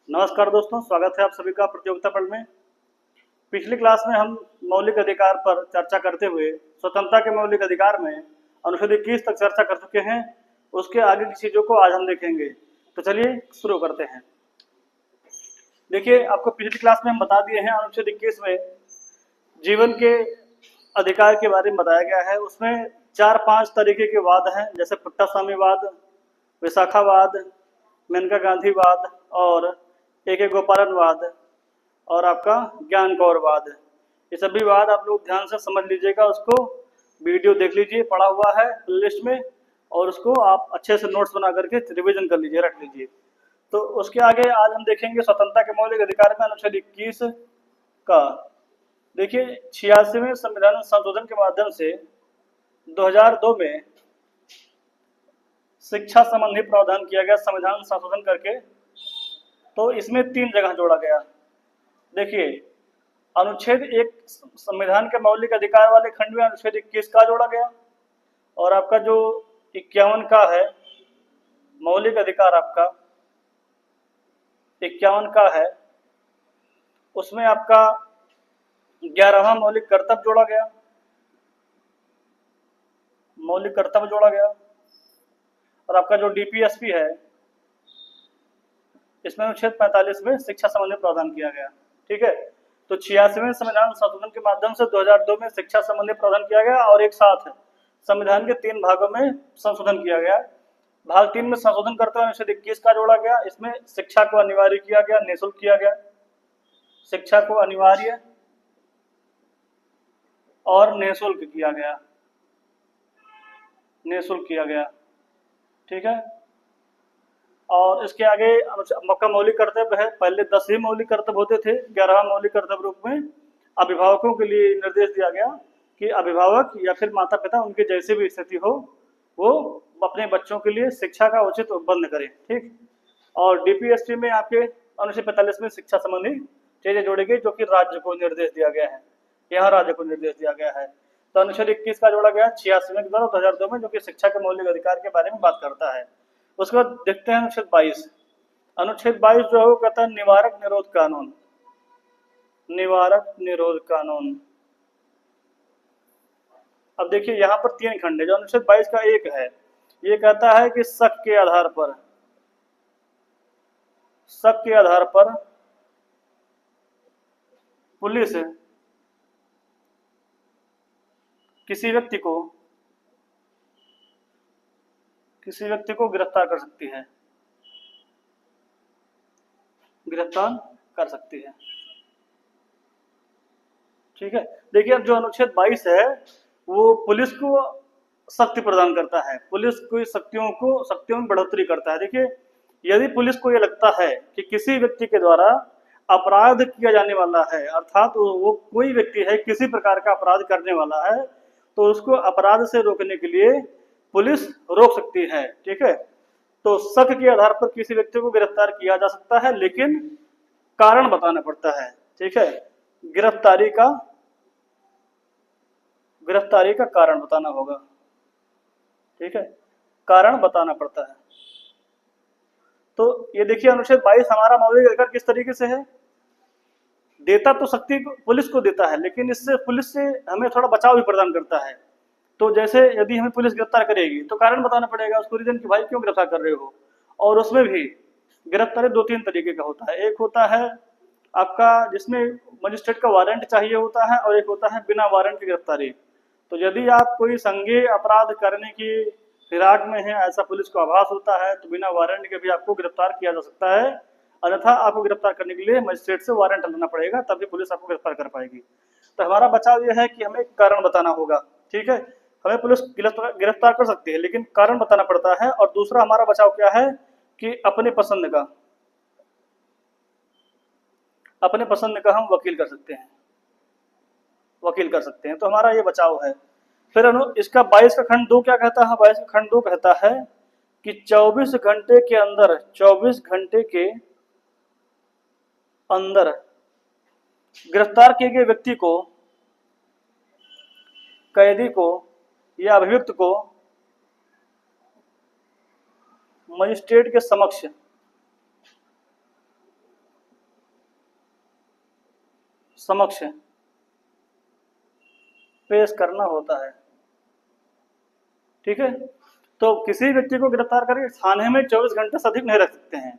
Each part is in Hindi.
नमस्कार दोस्तों, स्वागत है आप सभी का प्रतियोगिता पल में। पिछली क्लास में हम मौलिक अधिकार पर चर्चा करते हुए स्वतंत्रता के मौलिक अधिकार में अनुच्छेद 21 तक चर्चा कर चुके हैं। उसके आगे की चीज़ों को आज हम देखेंगे। तो चलिए शुरू करते हैं। देखिए, आपको पिछली क्लास में हम बता दिए हैं अनुच्छेद 21 में जीवन के अधिकार के बारे में बताया गया है। उसमें 4-5 तरीके के वाद हैं, जैसे पुट्टास्वामीवाद, विशाखावाद, मेनका गांधीवाद और ए.के. गोपालनवाद और आपका ज्ञान कौरवाद। ये सभी वाद आप लोग ध्यान से समझ लीजिएगा। उसको वीडियो देख लीजिए, पड़ा हुआ है प्लेलिस्ट में, और उसको आप अच्छे से नोट्स बना करके रिवीजन कर लीजिए, रख लीजिए। तो उसके आगे आज हम देखेंगे स्वतंत्रता के मौलिक अधिकार में अनुच्छेद 21 का। देखिए, 86वें संविधान संशोधन के माध्यम से 2002 में शिक्षा संबंधी प्रावधान किया गया संविधान संशोधन करके। तो इसमें 3 जगह जोड़ा गया। देखिए, अनुच्छेद 1 संविधान के मौलिक अधिकार वाले खंड में अनुच्छेद 21 का जोड़ा गया, और आपका जो 51 का है मौलिक अधिकार, आपका 51 का है, उसमें आपका 11वां मौलिक कर्तव्य जोड़ा गया, मौलिक कर्तव्य जोड़ा गया। और आपका जो डीपीएसपी है, इसमें अनुच्छेद 45 में शिक्षा संबंधी प्रावधान किया गया। ठीक है, तो 86वें संविधान संशोधन के माध्यम से 2002 में शिक्षा संबंधी प्रावधान किया गया, और एक साथ संविधान के 3 भागों में संशोधन किया गया। भाग 3 में संशोधन करते हुए अनुच्छेद 21 का जोड़ा गया। इसमें शिक्षा को अनिवार्य किया गया, निःशुल्क किया गया। शिक्षा को अनिवार्य और निःशुल्क किया गया, निःशुल्क किया गया। ठीक है, और इसके आगे आपका मौलिक कर्तव्य है। पहले 10 ही मौलिक कर्तव्य होते थे, 11वां मौलिक कर्तव्य रूप में अभिभावकों के लिए निर्देश दिया गया कि अभिभावक या फिर माता पिता, उनकी जैसी भी स्थिति हो, वो अपने बच्चों के लिए शिक्षा का उचित प्रबंध करें। ठीक, और डीपीएसपी में आपके अनुच्छेद 45 में शिक्षा संबंधी चीजें जोड़ी गई, जो कि राज्य को निर्देश दिया गया है। यहाँ राज्य को निर्देश दिया गया है। तो अनुच्छेद 21 का जोड़ा गया 86वें के द्वारा 2002 में, जो कि शिक्षा के मौलिक अधिकार के बारे में बात करता है। उसके बाद देखते हैं अनुच्छेद 22। अनुच्छेद 22 जो है वो कहता है निवारक निरोध कानून। निवारक निरोध कानून। अब देखिए, यहाँ पर 3 खंड है। जो अनुच्छेद 22 का एक है, ये कहता है कि शक के आधार पर, शक के आधार पर पुलिस किसी व्यक्ति को गिरफ्तार कर सकती है, गिरफ्तार कर सकती है। ठीक है, देखिए, अब जो अनुच्छेद 22 है वो पुलिस को शक्ति प्रदान करता है, पुलिस की शक्तियों में बढ़ोतरी करता है। देखिए, यदि पुलिस को ये लगता है कि किसी व्यक्ति के द्वारा अपराध किया जाने वाला है, अर्थात वो कोई व्यक्ति है किसी प्रकार का अपराध करने वाला है, तो उसको अपराध से रोकने के लिए पुलिस रोक सकती है। ठीक है, तो शक के आधार पर किसी व्यक्ति को गिरफ्तार किया जा सकता है, लेकिन कारण बताना पड़ता है। ठीक है, गिरफ्तारी का कारण बताना होगा। ठीक है, कारण बताना पड़ता है। तो ये देखिए, अनुच्छेद 22 हमारा मौलिक अधिकार किस तरीके से है, देता तो शक्ति पुलिस को देता है, लेकिन इससे पुलिस से हमें थोड़ा बचाव भी प्रदान करता है। तो जैसे यदि हमें पुलिस गिरफ्तार करेगी तो कारण बताना पड़ेगा उसको, रीजन कि भाई क्यों गिरफ्तार कर रहे हो। और उसमें भी गिरफ्तारी 2-3 तरीके का होता है। एक होता है आपका जिसमें मजिस्ट्रेट का वारंट चाहिए होता है, और एक होता है बिना वारंट की गिरफ्तारी। तो यदि आप कोई संज्ञेय अपराध करने की फिराक में है, ऐसा पुलिस को आभास होता है, तो बिना वारंट के भी आपको गिरफ्तार किया जा सकता है। अन्यथा आपको गिरफ्तार करने के लिए मजिस्ट्रेट से वारंट लेना पड़ेगा, तभी पुलिस आपको गिरफ्तार कर पाएगी। तो हमारा बचाव यह है कि हमें कारण बताना होगा। ठीक है, हमें पुलिस गिरफ्तार कर सकती है, लेकिन कारण बताना पड़ता है। और दूसरा हमारा बचाव क्या है कि अपने पसंद का हम वकील कर सकते हैं, तो हमारा ये बचाव है। फिर इसका 22 का खंड 2 क्या कहता है, 22 का खंड 2 कहता है कि 24 घंटे के अंदर गिरफ्तार किए गए व्यक्ति को, कैदी को या अभियुक्त को मजिस्ट्रेट के समक्ष समक्ष पेश करना होता है। ठीक है, तो किसी व्यक्ति को गिरफ्तार करके थाने में 24 घंटे से अधिक नहीं रख सकते हैं,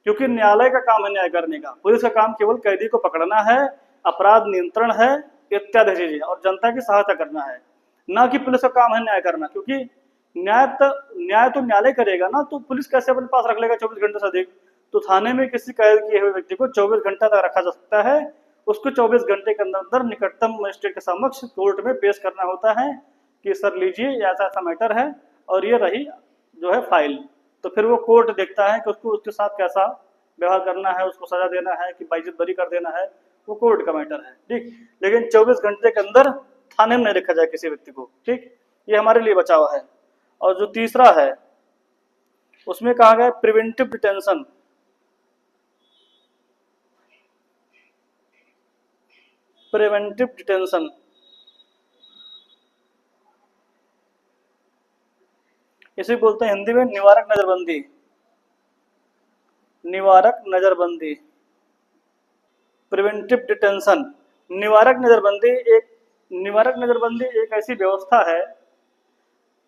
क्योंकि न्यायालय का काम है न्याय करने का। पुलिस का काम केवल कैदी को पकड़ना है, अपराध नियंत्रण है, इत्यादि चीजें, और जनता की सहायता करना है, ना कि पुलिस का काम है न्याय करना। क्योंकि न्याय तो न्यायालय करेगा ना, तो पुलिस कैसे अपने पास रख लेगा 24 घंटे से अधिक। तो थाने में किसी कैद किए हुए व्यक्ति को 24 घंटा तक रखा जा सकता है। उसको 24 घंटे के अंदर निकटतम मजिस्ट्रेट के समक्ष कोर्ट में पेश करना होता है कि सर लीजिए ऐसा ऐसा मैटर है और ये रही जो है फाइल। तो फिर वो कोर्ट देखता है कि उसको उसके साथ कैसा व्यवहार करना है, उसको सजा देना है कि बाइज्जत बरी कर देना है, वो कोर्ट का मैटर है। ठीक, लेकिन 24 घंटे के अंदर थाने में नहीं रखा जाए किसी व्यक्ति को। ठीक, ये हमारे लिए बचाव है। और जो तीसरा है उसमें कहा गया प्रिवेंटिव डिटेंशन। प्रिवेंटिव डिटेंशन इसे बोलते हैं हिंदी में निवारक नजरबंदी। निवारक नजरबंदी, प्रिवेंटिव डिटेंशन। निवारक नजरबंदी एक ऐसी व्यवस्था है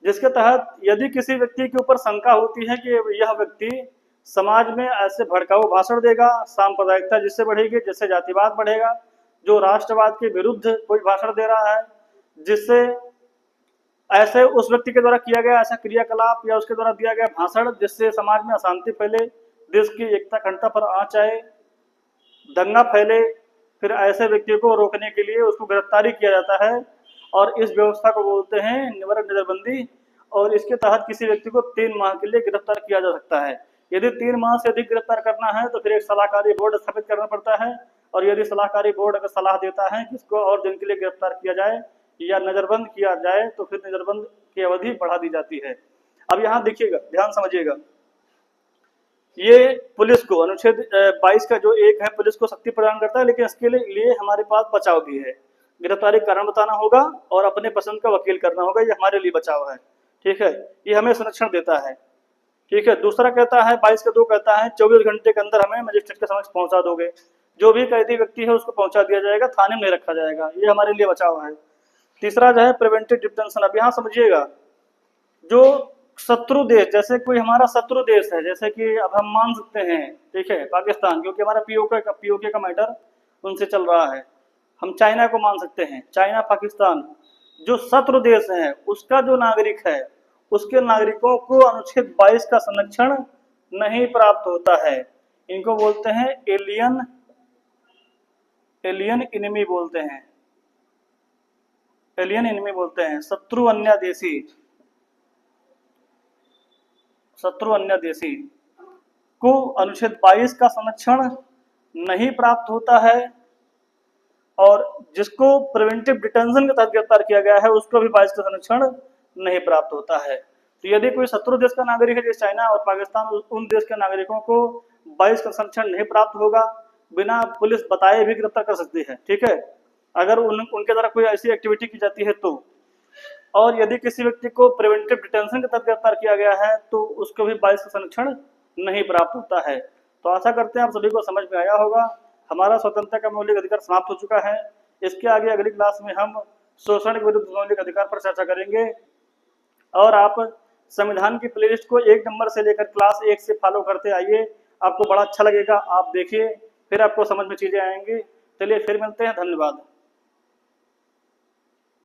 जिसके तहत यदि किसी व्यक्ति के ऊपर शंका होती है कि यह व्यक्ति समाज में ऐसे भड़काऊ भाषण देगा, सांप्रदायिकता जिससे बढ़ेगी, जिससे जातिवाद बढ़ेगा, जो राष्ट्रवाद के विरुद्ध कोई भाषण दे रहा है, जिससे ऐसे उस व्यक्ति के द्वारा किया गया ऐसा क्रियाकलाप या उसके द्वारा दिया गया भाषण जिससे समाज में अशांति फैले, देश की एकता अखंडता पर आंच आए, दंगा फैले, फिर ऐसे व्यक्ति को रोकने के लिए उसको गिरफ्तारी किया जाता है। और इस व्यवस्था को बोलते हैं निवारक नजरबंदी। और इसके तहत किसी व्यक्ति को 3 माह के लिए गिरफ्तार किया जा सकता है। यदि 3 माह से अधिक गिरफ्तार करना है तो फिर एक सलाहकारी बोर्ड स्थापित करना पड़ता है। और यदि सलाहकारी बोर्ड अगर सलाह देता है कि इसको और दिन के लिए गिरफ्तार किया जाए या नजरबंद किया जाए तो फिर नजरबंद की अवधि बढ़ा दी जाती है। अब यहाँ देखिएगा, ध्यान समझिएगा, ये पुलिस को अनुच्छेद 22 का जो 1 है पुलिस को शक्ति प्रदान करता है, लेकिन इसके लिए हमारे पास बचाव भी है। गिरफ्तारी कारण बताना होगा और अपने पसंद का वकील करना होगा, ये हमारे लिए बचाव है। ठीक है, ये हमें संरक्षण देता है। ठीक है, दूसरा कहता है 22 का 2 कहता है 24 घंटे के अंदर हमें मजिस्ट्रेट के समक्ष पहुंचा दोगे। जो भी कैदी व्यक्ति है उसको पहुंचा दिया जाएगा, थाने में नहीं रखा जाएगा, ये हमारे लिए बचाव है। तीसरा जो है प्रिवेंटिव डिटेंशन। अब यहाँ समझिएगा, जो शत्रु देश, जैसे कोई हमारा शत्रु देश है, जैसे कि अब हम मान सकते हैं, ठीक है, पाकिस्तान, क्योंकि हमारा पीओके का मैटर उनसे चल रहा है। हम चाइना को मान सकते हैं, चाइना, पाकिस्तान, जो शत्रु देश है उसका जो नागरिक है उसके नागरिकों को अनुच्छेद 22 का संरक्षण नहीं प्राप्त होता है। इनको बोलते हैं एलियन इनिमी बोलते हैं, एलियन इनिमी बोलते हैं, शत्रु अन्य देशी, शत्रु अन्य देशी को अनुच्छेद 22 का संरक्षण नहीं प्राप्त होता है। और जिसको प्रिवेंटिव डिटेंशन के तहत गिरफ्तार किया गया है उसको भी 22 का संरक्षण नहीं प्राप्त होता है। तो यदि कोई शत्रु देश का नागरिक है जैसे चाइना और पाकिस्तान, उन देश के नागरिकों को 22 का संरक्षण नहीं प्राप्त होगा, बिना पुलिस बताए भी गिरफ्तार कर सकती है। ठीक है, अगर उनके द्वारा कोई ऐसी एक्टिविटी की जाती है तो। और यदि किसी व्यक्ति को प्रिवेंटिव डिटेंशन के तहत गिरफ्तार किया गया है तो उसको भी 22 का संरक्षण नहीं प्राप्त होता है। तो आशा करते हैं आप सभी को समझ में आया होगा। हमारा स्वतंत्रता का मौलिक अधिकार समाप्त हो चुका है। इसके आगे अगली क्लास में हम शोषण के विरुद्ध मौलिक अधिकार पर चर्चा करेंगे। और आप संविधान की प्लेलिस्ट को 1 नंबर से लेकर क्लास 1 से फॉलो करते आइए, आपको बड़ा अच्छा लगेगा। आप देखिए, फिर आपको समझ में चीजें आएंगी। चलिए फिर मिलते हैं, धन्यवाद।